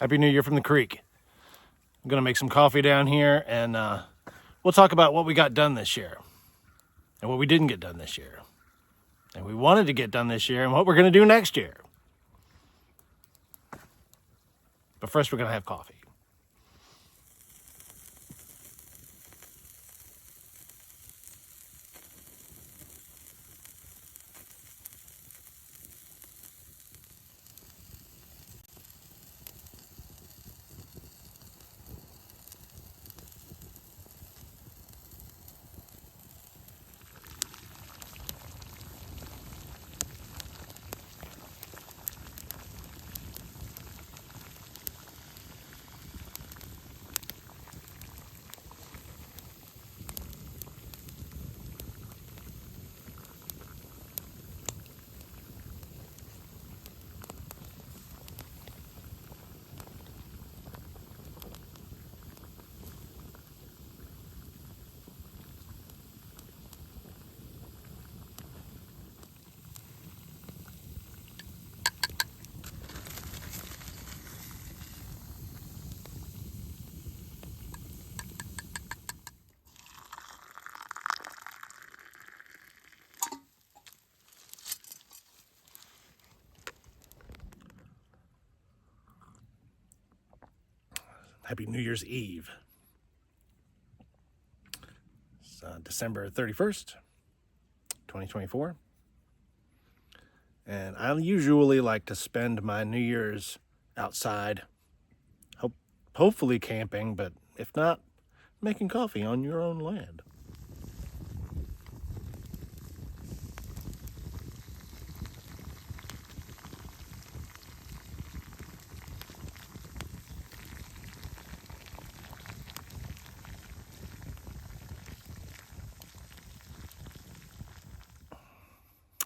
Happy New Year from the creek. I'm gonna make some coffee down here and we'll talk about what we got done this year and what we didn't get done this year and we wanted to get done this year and what we're gonna do next year. But first we're gonna have coffee. Happy New Year's Eve. It's December 31st, 2024. And I usually like to spend my New Year's outside, hopefully camping, but if not, making coffee on your own land.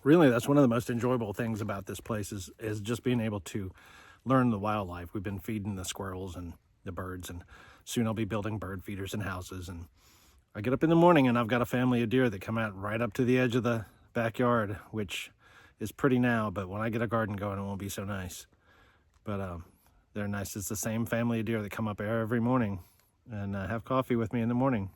Really, that's one of the most enjoyable things about this place is just being able to learn the wildlife. We've been feeding the squirrels and the birds, and soon I'll be building bird feeders and houses. And I get up in the morning and I've got a family of deer that come out right up to the edge of the backyard, which is pretty now, but when I get a garden going, it won't be so nice. But they're nice. It's the same family of deer that come up every morning and have coffee with me in the morning.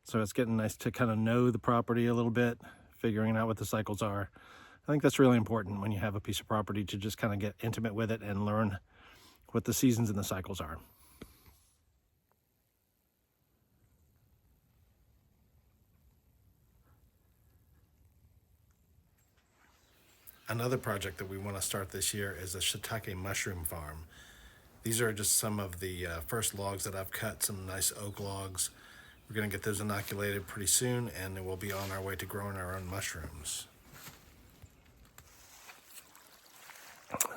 So it's getting nice to kind of know the property a little bit, figuring out what the cycles are. I think that's really important when you have a piece of property to just kind of get intimate with it and learn what the seasons and the cycles are. Another project that we want to start this year is a shiitake mushroom farm. These are just some of the first logs that I've cut, some nice oak logs. We're going to get those inoculated pretty soon, and then we'll be on our way to growing our own mushrooms.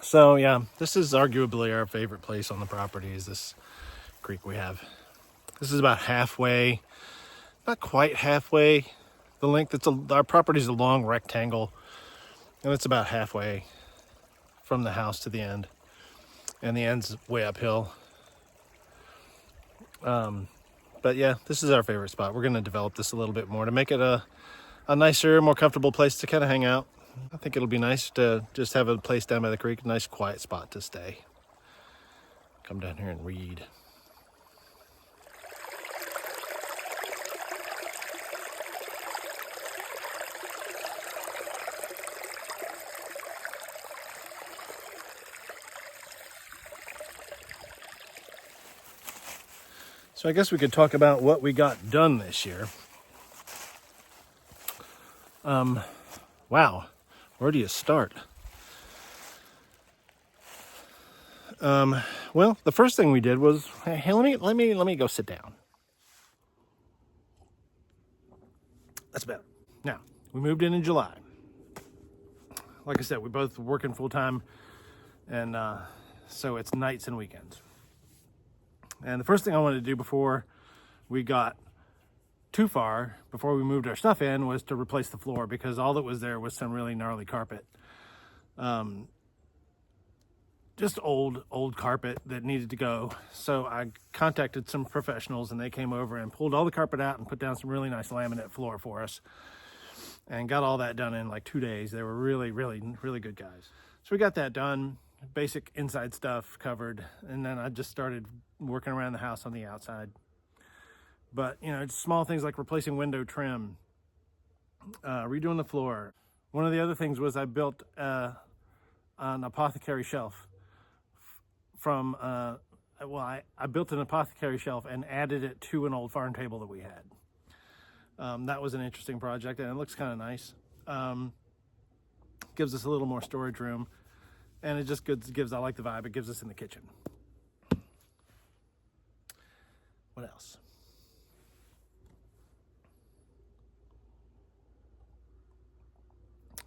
So yeah, this is arguably our favorite place on the property, is this creek we have. This is about halfway, not quite halfway the length. Our property is a long rectangle, and it's about halfway from the house to the end, and the end's way uphill. But yeah, this is our favorite spot. We're going to develop this a little bit more to make it a nicer, more comfortable place to kind of hang out. I think it'll be nice to just have a place down by the creek, a nice quiet spot to stay. Come down here and read. So I guess we could talk about what we got done this year. Wow, where do you start? Well, the first thing we did was, hey, let me go sit down. That's better. Now, we moved in July. Like I said, we both working full time, and so it's nights and weekends. And the first thing I wanted to do before we got too far, before we moved our stuff in, was to replace the floor, because all that was there was some really gnarly carpet. Just old carpet that needed to go. So I contacted some professionals, and they came over and pulled all the carpet out and put down some really nice laminate floor for us, and got all that done in like 2 days. They were really good guys. So we got that done. basic inside stuff covered, and then I just started working around the house on the outside. But you know, it's small things like replacing window trim, redoing the floor. One of the other things was I built an apothecary shelf from I built an apothecary shelf and added it to an old farm table that we had. That was an interesting project, and it looks kind of nice. Gives us a little more storage room, and it just gives, I like the vibe it gives us in the kitchen. What else?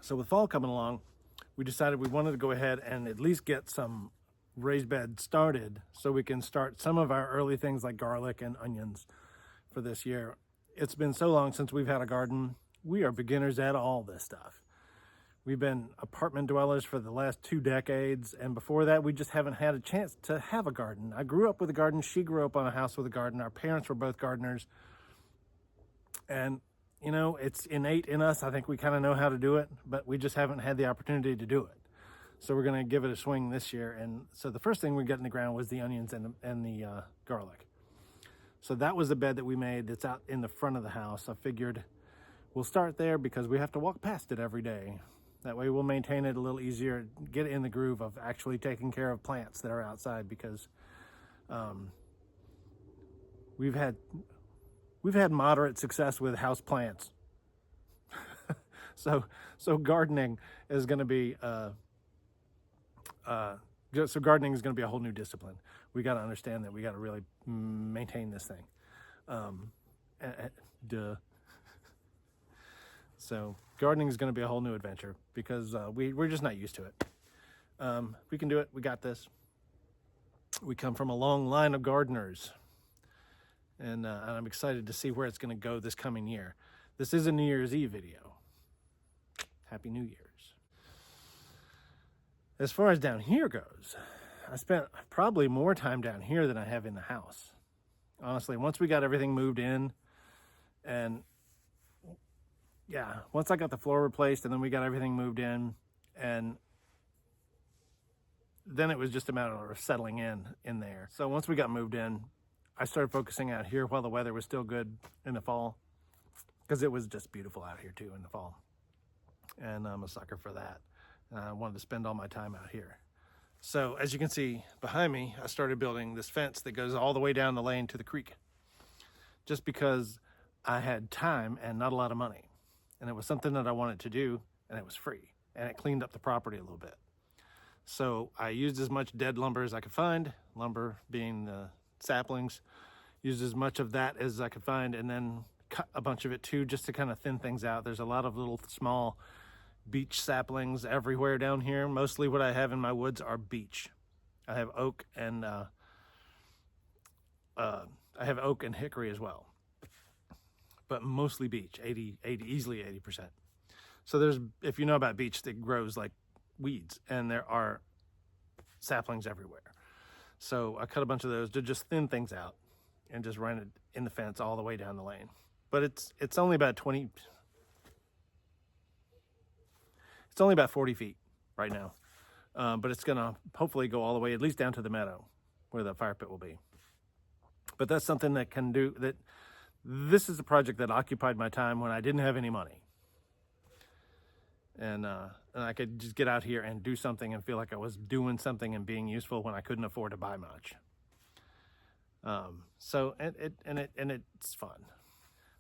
So with fall coming along, we decided we wanted to go ahead and at least get some raised bed started so we can start some of our early things like garlic and onions for this year. It's been so long since we've had a garden. We are beginners at all this stuff. We've been apartment dwellers for the last 2 decades, and before that we just haven't had a chance to have a garden. I grew up with a garden. She grew up on a house with a garden. Our parents were both gardeners, and you know, it's innate in us. I think we kind of know how to do it, but we just haven't had the opportunity to do it. So we're going to give it a swing this year. And so the first thing we got in the ground was the onions and the garlic. So that was the bed that we made that's out in the front of the house. I figured we'll start there because we have to walk past it every day. That way we'll maintain it a little easier, get in the groove of actually taking care of plants that are outside, because we've had moderate success with house plants. so gardening is going to be gardening is going to be a whole new discipline. We got to understand that we got to really maintain this thing. Duh. So gardening is going to be a whole new adventure because we're just not used to it. We can do it. We got this. We come from a long line of gardeners. And I'm excited to see where it's going to go this coming year. This is a New Year's Eve video. Happy New Year's. As far as down here goes, I spent probably more time down here than I have in the house. Honestly, once we got everything moved in, and yeah, once I got the floor replaced and then we got everything moved in, and then it was just a matter of settling in there. So once we got moved in, I started focusing out here while the weather was still good in the fall, because it was just beautiful out here too in the fall. And I'm a sucker for that. I wanted to spend all my time out here. So as you can see behind me, I started building this fence that goes all the way down the lane to the creek, just because I had time and not a lot of money. And it was something that I wanted to do, and it was free, and it cleaned up the property a little bit. So I used as much dead lumber as I could find, lumber being the saplings, used as much of that as I could find, and then cut a bunch of it too, just to kind of thin things out. There's a lot of little small beech saplings everywhere down here. Mostly what I have in my woods are beech. I have oak and hickory as well, but mostly beech, 80, easily 80%. So there's, if you know about beech, it grows like weeds, and there are saplings everywhere. So I cut a bunch of those to just thin things out and just run it in the fence all the way down the lane. But it's only about 40 feet right now. But it's gonna hopefully go all the way, at least down to the meadow where the fire pit will be. But that's something that can do that. This is a project that occupied my time when I didn't have any money. And I could just get out here and do something and feel like I was doing something and being useful when I couldn't afford to buy much. So it's fun.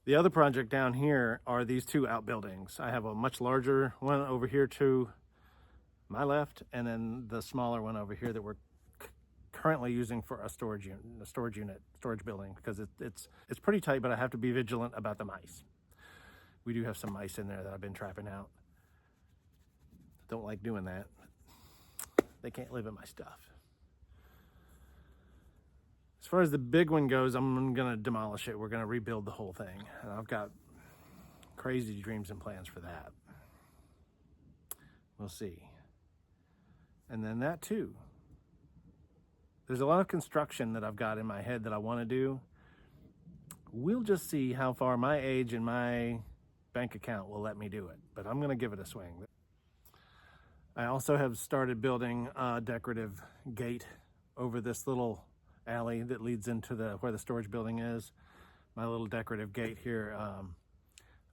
The other project down here are these 2 outbuildings. I have a much larger one over here to my left, and then the smaller one over here that we're currently using for a storage building, because it's pretty tight, but I have to be vigilant about the mice. We do have some mice in there that I've been trapping out. Don't like doing that. They can't live in my stuff. As far as the big one goes, I'm gonna demolish it. We're gonna rebuild the whole thing. And I've got crazy dreams and plans for that. We'll see. And then that too. There's a lot of construction that I've got in my head that I wanna do. We'll just see how far my age and my bank account will let me do it, but I'm gonna give it a swing. I also have started building a decorative gate over this little alley that leads into where the storage building is. My little decorative gate here.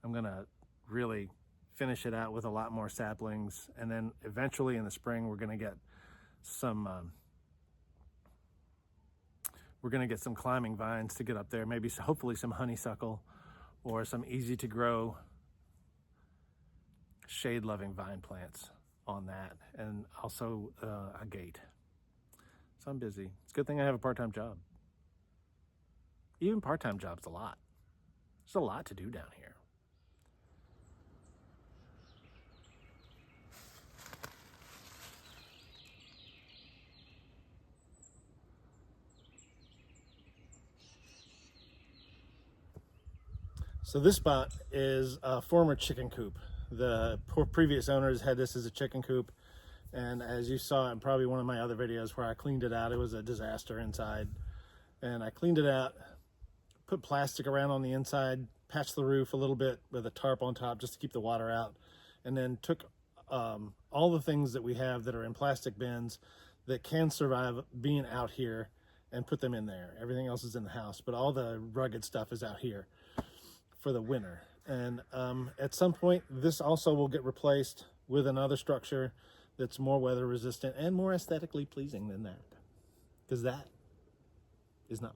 I'm gonna really finish it out with a lot more saplings, and then eventually in the spring we're gonna get some climbing vines to get up there, maybe hopefully some honeysuckle or some easy to grow shade loving vine plants on that, and also a gate. So I'm busy. It's a good thing I have a part-time job. Even part-time job's a lot. There's a lot to do down here. So this spot is a former chicken coop. The previous owners had this as a chicken coop, and as you saw in probably one of my other videos where I cleaned it out, it was a disaster inside. And I cleaned it out, put plastic around on the inside, patched the roof a little bit with a tarp on top just to keep the water out, and then took all the things that we have that are in plastic bins that can survive being out here and put them in there. Everything else is in the house, but all the rugged stuff is out here for the winter. And at some point this also will get replaced with another structure that's more weather resistant and more aesthetically pleasing than that, because that is not.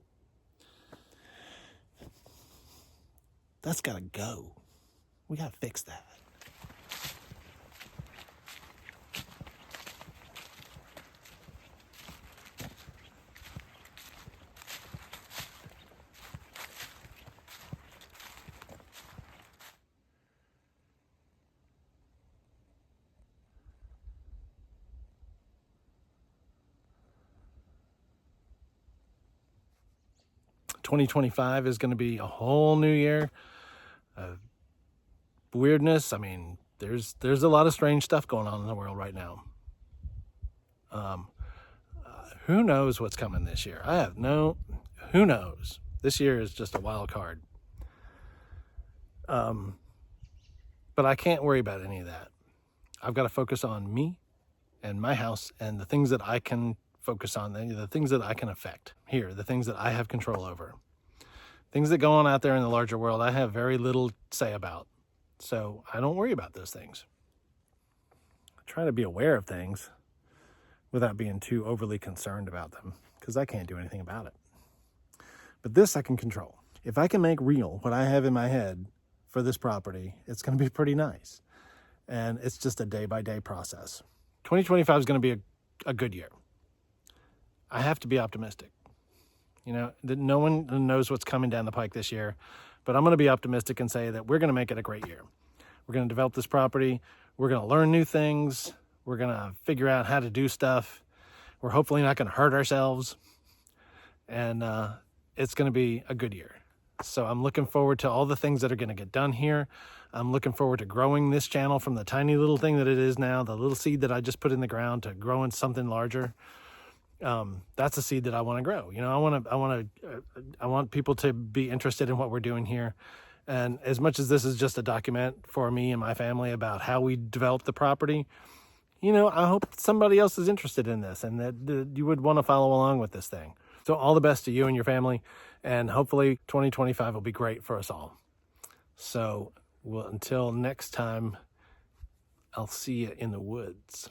That's gotta go. We gotta fix that. $2025 is going to be a whole new year of weirdness. I mean, there's a lot of strange stuff going on in the world right now. Who knows what's coming this year? Who knows? This year is just a wild card. But I can't worry about any of that. I've got to focus on me and my house and the things that I can focus on, the things that I can affect here, the things that I have control over. Things that go on out there in the larger world, I have very little say about. So I don't worry about those things. I try to be aware of things without being too overly concerned about them, because I can't do anything about it. But this I can control. If I can make real what I have in my head for this property, it's going to be pretty nice. And it's just a day-by-day process. 2025 is going to be a good year. I have to be optimistic. You know, no one knows what's coming down the pike this year, but I'm going to be optimistic and say that we're going to make it a great year. We're going to develop this property. We're going to learn new things. We're going to figure out how to do stuff. We're hopefully not going to hurt ourselves. And it's going to be a good year. So I'm looking forward to all the things that are going to get done here. I'm looking forward to growing this channel from the tiny little thing that it is now, the little seed that I just put in the ground, to growing something larger. That's a seed that I want to grow. You know, I want people to be interested in what we're doing here. And as much as this is just a document for me and my family about how we develop the property, you know, I hope somebody else is interested in this and that you would want to follow along with this thing. So all the best to you and your family, and hopefully 2025 will be great for us all. So until next time, I'll see you in the woods.